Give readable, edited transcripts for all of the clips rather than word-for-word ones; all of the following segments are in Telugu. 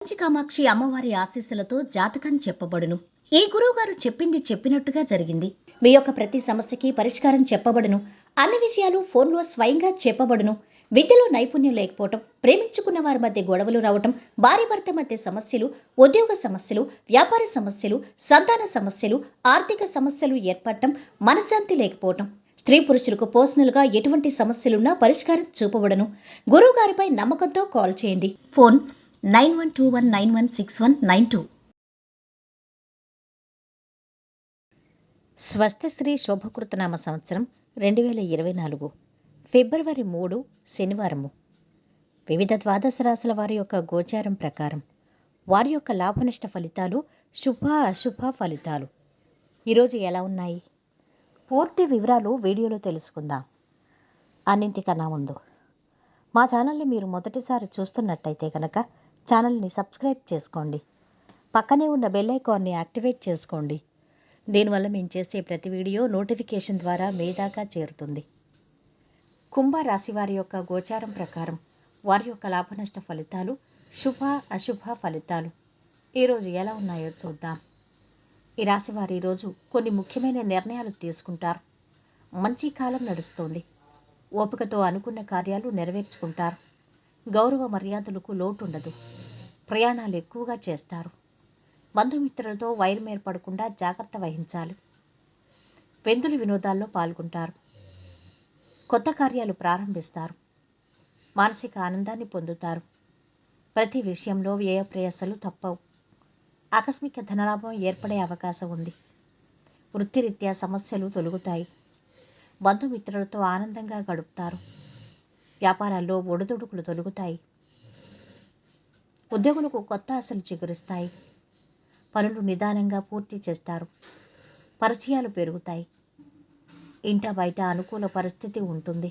కామాక్షి అమ్మవారి ఆశీస్సులతో జాతకం చెప్పబడును. ఈ గురువుగారు చెప్పింది చెప్పినట్టుగా జరిగింది. మీ యొక్క ప్రతి సమస్యకి పరిష్కారం చెప్పబడును. అన్ని విషయాలు ఫోన్లో స్వయంగా చెప్పబడును. విద్యలో నైపుణ్యం లేకపోవటం, ప్రేమించుకున్న వారి మధ్య గొడవలు రావటం, భార్య భర్త మధ్య సమస్యలు, ఉద్యోగ సమస్యలు, వ్యాపార సమస్యలు, సంతాన సమస్యలు, ఆర్థిక సమస్యలు ఏర్పడటం, మనశ్శాంతి లేకపోవటం, స్త్రీ పురుషులకు పర్సనల్గా ఎటువంటి సమస్యలున్నా పరిష్కారం చూపబడును. గురువుగారిపై నమ్మకంతో కాల్ చేయండి. ఫోన్ 9121916192. స్వస్తిశ్రీ శోభకృతనామ సంవత్సరం 2024 ఫిబ్రవరి 3 శనివారము. వివిధ ద్వాదశ రాశుల వారి యొక్క గోచారం ప్రకారం వారి యొక్క లాభనిష్ట ఫలితాలు, శుభ అశుభ ఫలితాలు ఈరోజు ఎలా ఉన్నాయి? పూర్తి వివరాలు వీడియోలో తెలుసుకుందాం. అన్నింటికన్నా ముందు మా ఛానల్ని మీరు మొదటిసారి చూస్తున్నట్టయితే కనుక ఛానల్ని సబ్స్క్రైబ్ చేసుకోండి. పక్కనే ఉన్న బెల్ ఐకాన్ని యాక్టివేట్ చేసుకోండి. దీనివల్ల మేము చేసే ప్రతి వీడియో నోటిఫికేషన్ ద్వారా మీ దాకా చేరుతుంది. కుంభరాశి వారి యొక్క గోచారం ప్రకారం వారి యొక్క లాభనష్ట ఫలితాలు, శుభ అశుభ ఫలితాలు ఈరోజు ఎలా ఉన్నాయో చూద్దాం. ఈ రాశి వారు ఈరోజు కొన్ని ముఖ్యమైన నిర్ణయాలు తీసుకుంటారు. మంచి కాలం నడుస్తుంది. ఓపికతో అనుకున్న కార్యాలు నెరవేర్చుకుంటారు. గౌరవ మర్యాదలకు లోటు ఉండదు. ప్రయాణాలు ఎక్కువగా చేస్తారు. బంధుమిత్రులతో వైరం ఏర్పడకుండా జాగ్రత్త వహించాలి. పెందులు వినోదాల్లో పాల్గొంటారు. కొత్త కార్యాలు ప్రారంభిస్తారు. మానసిక ఆనందాన్ని పొందుతారు. ప్రతి విషయంలో వ్యయ ప్రయాసలు తప్పవు. ఆకస్మిక ధనలాభం ఏర్పడే అవకాశం ఉంది. వృత్తిరీత్యా సమస్యలు తొలగుతాయి. బంధుమిత్రులతో ఆనందంగా గడుపుతారు. వ్యాపారాల్లో ఒడిదుడుకులు తొలగుతాయి. ఉద్యోగులకు కొత్త ఆశలు చిగురిస్తాయి. పనులు నిదానంగా పూర్తి చేస్తారు. పరిచయాలు పెరుగుతాయి. ఇంట బయట అనుకూల పరిస్థితి ఉంటుంది.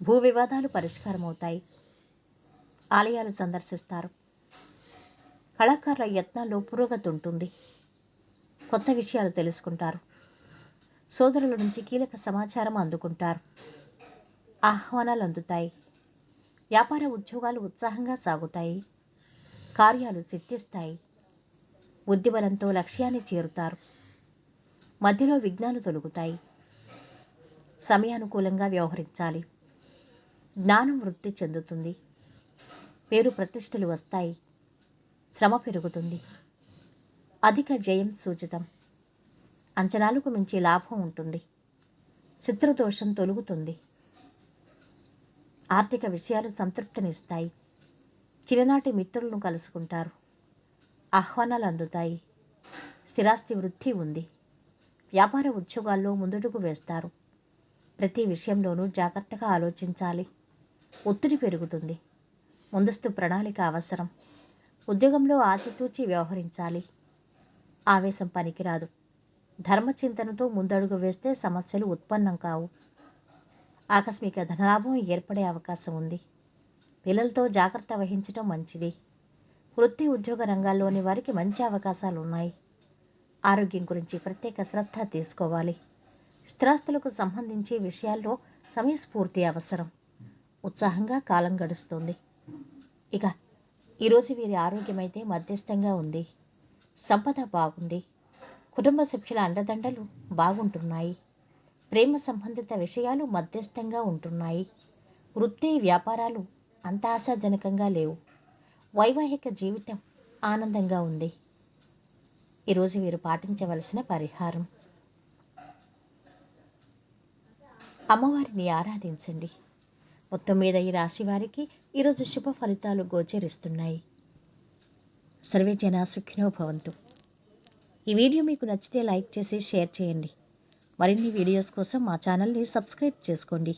భూ వివాదాలు పరిష్కారం అవుతాయి. ఆలయాలు సందర్శిస్తారు. కళాకారుల యత్నాల్లో పురోగతి ఉంటుంది. కొత్త విషయాలు తెలుసుకుంటారు. సోదరుల నుంచి కీలక సమాచారం అందుకుంటారు. ఆహ్వానాలు అందుతాయి. వ్యాపార ఉద్యోగాలు ఉత్సాహంగా సాగుతాయి. కార్యాలు సిద్ధిస్తాయి. బుద్ధిబలంతో లక్ష్యాన్ని చేరుతారు. మధ్యలో విఘ్నాలు తొలగుతాయి. సమయానుకూలంగా వ్యవహరించాలి. జ్ఞానం వృద్ధి చెందుతుంది. పేరు ప్రతిష్టలు వస్తాయి. శ్రమ పెరుగుతుంది. అధిక వ్యయం సూచితం. అంచనాలకు మించి లాభం ఉంటుంది. శత్రుదోషం తొలగుతుంది. ఆర్థిక విషయాలు సంతృప్తినిస్తాయి. చిన్ననాటి మిత్రులను కలుసుకుంటారు. ఆహ్వానాలు అందుతాయి. స్థిరాస్తి వృద్ధి ఉంది. వ్యాపార ఉద్యోగాల్లో ముందడుగు వేస్తారు. ప్రతి విషయంలోనూ జాగ్రత్తగా ఆలోచించాలి. ఒత్తిడి పెరుగుతుంది. ముందస్తు ప్రణాళిక అవసరం. ఉద్యోగంలో ఆచితూచి వ్యవహరించాలి. ఆవేశం పనికిరాదు. ధర్మచింతనతో ముందడుగు వేస్తే సమస్యలు ఉత్పన్నం కావు. ఆకస్మిక ధనలాభం ఏర్పడే అవకాశం ఉంది. పిల్లలతో జాగ్రత్త వహించడం మంచిది. వృత్తి ఉద్యోగ రంగాల్లోని వారికి మంచి అవకాశాలు ఉన్నాయి. ఆరోగ్యం గురించి ప్రత్యేక శ్రద్ధ తీసుకోవాలి. స్థిరాస్తులకు సంబంధించి విషయాల్లో సమయస్ఫూర్తి అవసరం. ఉత్సాహంగా కాలం గడుస్తుంది. ఇక ఈరోజు వీరి ఆరోగ్యం అయితే మధ్యస్థంగా ఉంది. సంపద బాగుంది. కుటుంబ సభ్యుల అండదండలు బాగుంటున్నాయి. ప్రేమ సంబంధిత విషయాలు మధ్యస్థంగా ఉంటున్నాయి. వృత్తి వ్యాపారాలు అంత ఆశాజనకంగా లేవు. వైవాహిక జీవితం ఆనందంగా ఉంది. ఈరోజు వీరు పాటించవలసిన పరిహారం: అమ్మవారిని ఆరాధించండి. మొత్తం మీద ఈ రాశి వారికి ఈరోజు శుభ ఫలితాలు గోచరిస్తున్నాయి. సర్వే జనా సుఖినో భవంతు. ఈ వీడియో మీకు నచ్చితే లైక్ చేసి షేర్ చేయండి. మరిన్ని వీడియోస్ కోసం మా ఛానల్ని సబ్స్క్రైబ్ చేసుకోండి.